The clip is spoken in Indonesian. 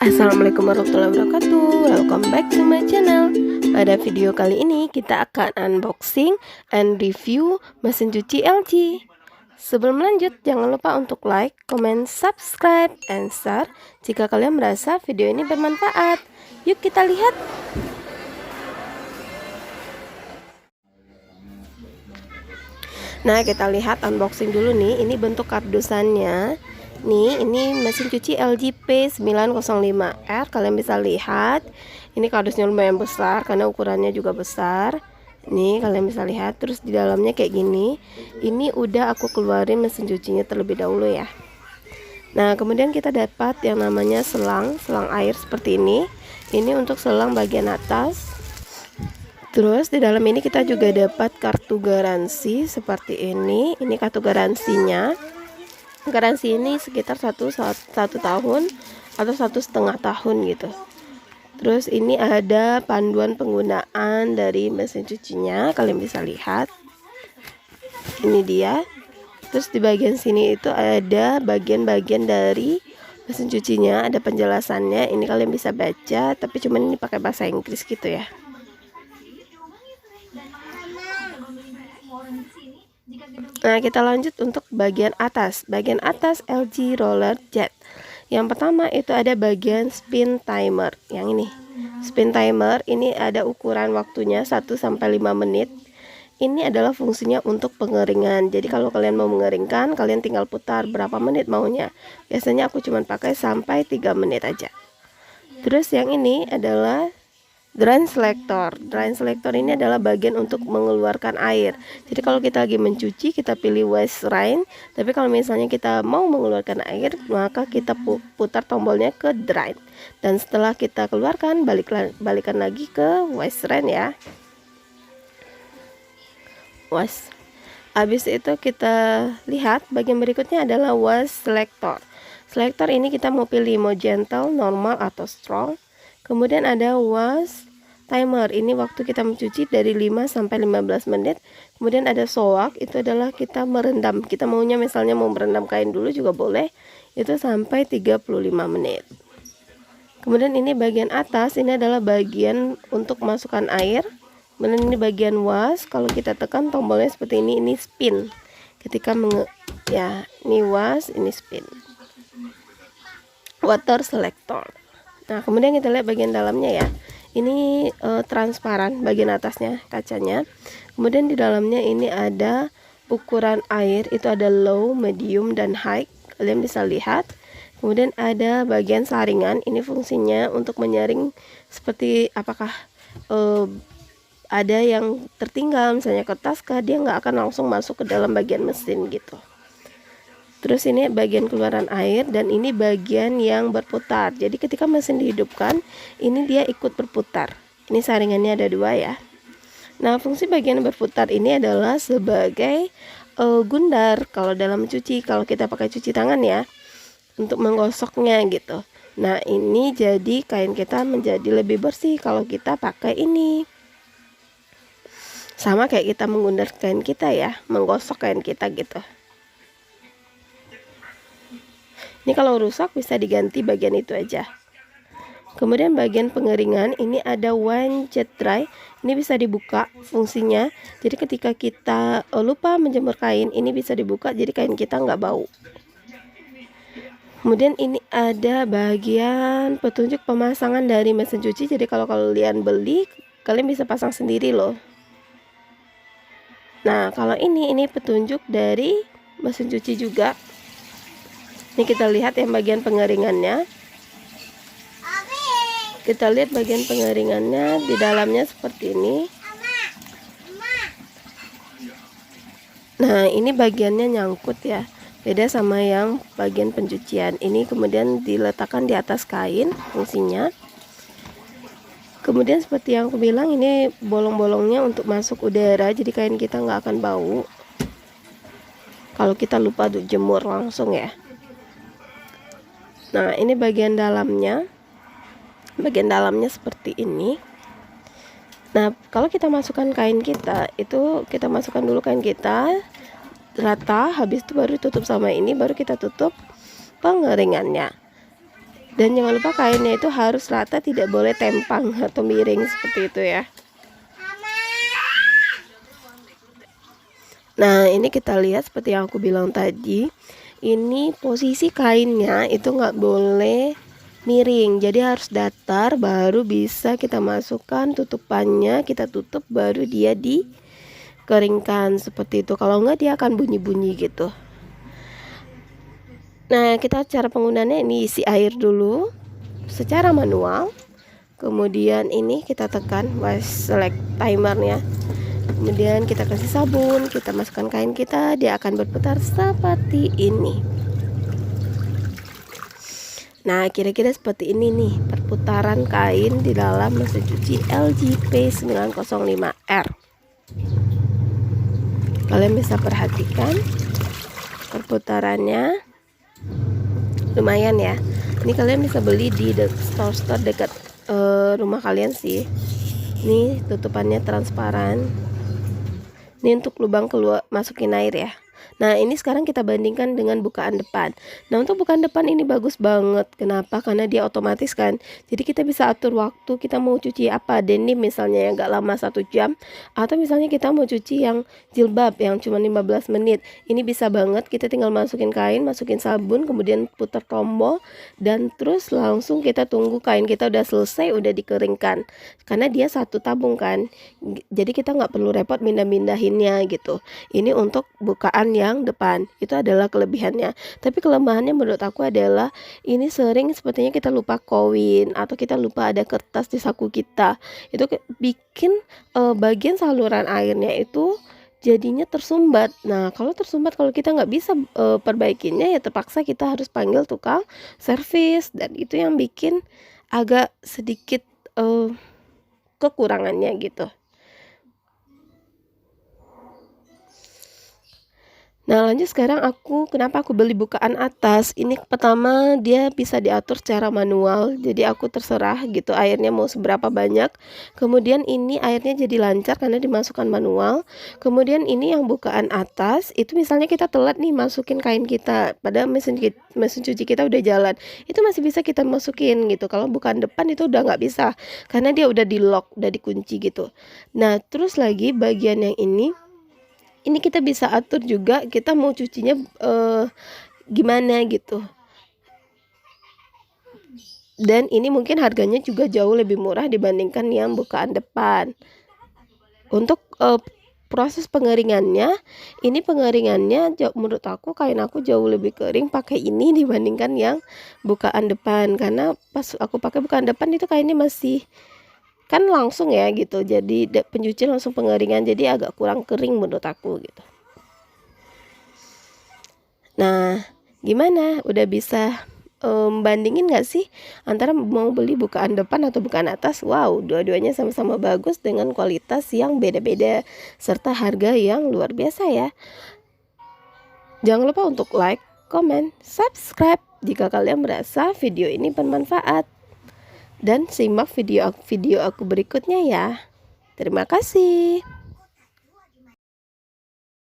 Assalamualaikum warahmatullahi wabarakatuh. Welcome back to my channel. Pada video kali ini kita akan unboxing and review mesin cuci LG. Sebelum lanjut, jangan lupa untuk like, comment, subscribe, and share jika kalian merasa video ini bermanfaat. Yuk kita lihat. Nah, kita lihat unboxing dulu nih. Ini bentuk kardusannya. Nih, ini mesin cuci LG P905R. Kalian bisa lihat, ini kardusnya lumayan besar karena ukurannya juga besar. Nih, kalian bisa lihat. Terus di dalamnya kayak gini. Ini udah aku keluarin mesin cucinya terlebih dahulu ya. Nah, kemudian kita dapat yang namanya selang air seperti ini. Ini untuk selang bagian atas. Terus di dalam ini kita juga dapat kartu garansi seperti ini. Ini kartu garansinya. Garansi ini sekitar satu tahun atau 1,5 tahun gitu. Terus ini ada panduan penggunaan dari mesin cucinya, kalian bisa lihat. Ini dia. Terus di bagian sini itu ada bagian-bagian dari mesin cucinya, ada penjelasannya. Ini kalian bisa baca, tapi cuman ini pakai bahasa Inggris gitu ya. Nah, kita lanjut untuk bagian atas. Bagian atas LG Roller Jet. Yang pertama itu ada bagian spin timer. Yang ini. Spin timer ini ada ukuran waktunya 1-5 menit. Ini adalah fungsinya untuk pengeringan. Jadi kalau kalian mau mengeringkan, kalian tinggal putar berapa menit maunya. Biasanya aku cuma pakai sampai 3 menit aja. Terus yang ini adalah drain selector. Drain selector ini adalah bagian untuk mengeluarkan air. Jadi kalau kita lagi mencuci, kita pilih wash drain. Tapi kalau misalnya kita mau mengeluarkan air, maka kita putar tombolnya ke drain. Dan setelah kita keluarkan, balikan lagi ke wash drain ya. Wash. Habis itu kita lihat bagian berikutnya adalah wash selector. Selector ini kita mau pilih mau gentle, normal, atau strong. Kemudian ada wash timer, ini waktu kita mencuci dari 5-15 menit. Kemudian ada soak, itu adalah kita merendam. Kita maunya misalnya mau merendam kain dulu juga boleh. Itu sampai 35 menit. Kemudian ini bagian atas, ini adalah bagian untuk masukkan air. Kemudian ini bagian wash, kalau kita tekan tombolnya seperti ini spin. Ketika ya, ini wash, ini spin. Water selector. Nah, kemudian kita lihat bagian dalamnya ya. Ini transparan bagian atasnya, kacanya. Kemudian di dalamnya ini ada ukuran air, itu ada low, medium, dan high. Kalian bisa lihat. Kemudian ada bagian saringan, ini fungsinya untuk menyaring seperti apakah ada yang tertinggal, misalnya kertas kah, dia nggak akan langsung masuk ke dalam bagian mesin gitu. Terus ini bagian keluaran air, dan ini bagian yang berputar. Jadi ketika mesin dihidupkan, ini dia ikut berputar. Ini saringannya ada 2 ya. Nah, fungsi bagian berputar ini adalah sebagai gundar kalau dalam cuci, kalau kita pakai cuci tangan ya, untuk menggosoknya gitu. Nah, ini jadi kain kita menjadi lebih bersih kalau kita pakai ini. Sama kayak kita menggundar kain kita ya, menggosok kain kita gitu. Ini kalau rusak bisa diganti bagian itu aja. Kemudian bagian pengeringan ini ada one jet dry. Ini bisa dibuka fungsinya. Jadi ketika kita lupa menjemur kain, ini bisa dibuka jadi kain kita nggak bau. Kemudian ini ada bagian petunjuk pemasangan dari mesin cuci. Jadi kalau kalian beli, kalian bisa pasang sendiri loh. Nah, kalau ini petunjuk dari mesin cuci juga. Ini kita lihat yang bagian pengeringannya. Kita lihat bagian pengeringannya di dalamnya seperti ini. Nah, ini bagiannya nyangkut ya. Beda sama yang bagian pencucian. Ini kemudian diletakkan di atas kain fungsinya. Kemudian seperti yang aku bilang, ini bolong-bolongnya untuk masuk udara. Jadi kain kita nggak akan bau kalau kita lupa untuk jemur langsung ya. Nah, ini bagian dalamnya. Bagian dalamnya seperti ini. Nah, kalau kita masukkan kain kita, itu kita masukkan dulu kain kita rata, habis itu baru tutup sama ini, baru kita tutup pengeringannya. Dan jangan lupa kainnya itu harus rata, tidak boleh tempang atau miring seperti itu ya. Nah, ini kita lihat seperti yang aku bilang tadi, ini posisi kainnya itu nggak boleh miring, jadi harus datar, baru bisa kita masukkan tutupannya, kita tutup, baru dia dikeringkan seperti itu. Kalau nggak dia akan bunyi-bunyi gitu. Nah, kita cara penggunaannya ini isi air dulu secara manual. Kemudian ini kita tekan select timernya. Kemudian kita kasih sabun, kita masukkan kain kita, dia akan berputar seperti ini. Nah, kira-kira seperti ini nih perputaran kain di dalam mesin cuci LG P905R. Kalian bisa perhatikan perputarannya lumayan ya. Ini kalian bisa beli di store-store dekat rumah kalian sih. Ini tutupannya transparan. Ini untuk lubang keluar masukin air ya. Nah, ini sekarang kita bandingkan dengan bukaan depan. Nah, untuk bukaan depan ini bagus banget. Kenapa? Karena dia otomatis kan. Jadi kita bisa atur waktu kita mau cuci apa, denim misalnya yang gak lama 1 jam, atau misalnya kita mau cuci yang jilbab yang cuma 15 menit. Ini bisa banget, kita tinggal masukin kain, masukin sabun, kemudian putar tombol, dan terus langsung kita tunggu kain kita udah selesai, udah dikeringkan. Karena dia satu tabung kan. Jadi kita nggak perlu repot mindah-mindahinnya gitu. Ini untuk bukaan yang depan, itu adalah kelebihannya. Tapi kelemahannya menurut aku adalah ini sering sepertinya kita lupa koin atau kita lupa ada kertas di saku kita. Itu bikin bagian saluran airnya itu jadinya tersumbat. Nah, kalau tersumbat, kalau kita nggak bisa perbaikinya, ya terpaksa kita harus panggil tukang servis, dan itu yang bikin agak sedikit kekurangannya gitu. Nah, lanjut sekarang kenapa aku beli bukaan atas. Ini pertama dia bisa diatur secara manual, jadi aku terserah gitu airnya mau seberapa banyak. Kemudian ini airnya jadi lancar karena dimasukkan manual. Kemudian ini yang bukaan atas, itu misalnya kita telat nih masukin kain kita, padahal mesin cuci kita udah jalan, itu masih bisa kita masukin gitu. Kalau bukaan depan itu udah nggak bisa, karena dia udah di lock, udah dikunci gitu. Nah, terus lagi bagian yang ini kita bisa atur juga kita mau cucinya gimana gitu. Dan ini mungkin harganya juga jauh lebih murah dibandingkan yang bukaan depan. Untuk proses pengeringannya, ini pengeringannya menurut aku kain aku jauh lebih kering pakai ini dibandingkan yang bukaan depan. Karena pas aku pakai bukaan depan itu kainnya masih kan langsung ya gitu, jadi pencucian langsung pengeringan, jadi agak kurang kering menurut aku gitu. Nah, gimana? Udah bisa bandingin gak sih antara mau beli bukaan depan atau bukaan atas? Wow, dua-duanya sama-sama bagus dengan kualitas yang beda-beda serta harga yang luar biasa ya. Jangan lupa untuk like, comment, subscribe jika kalian merasa video ini bermanfaat. Dan simak video aku berikutnya ya. Terima kasih.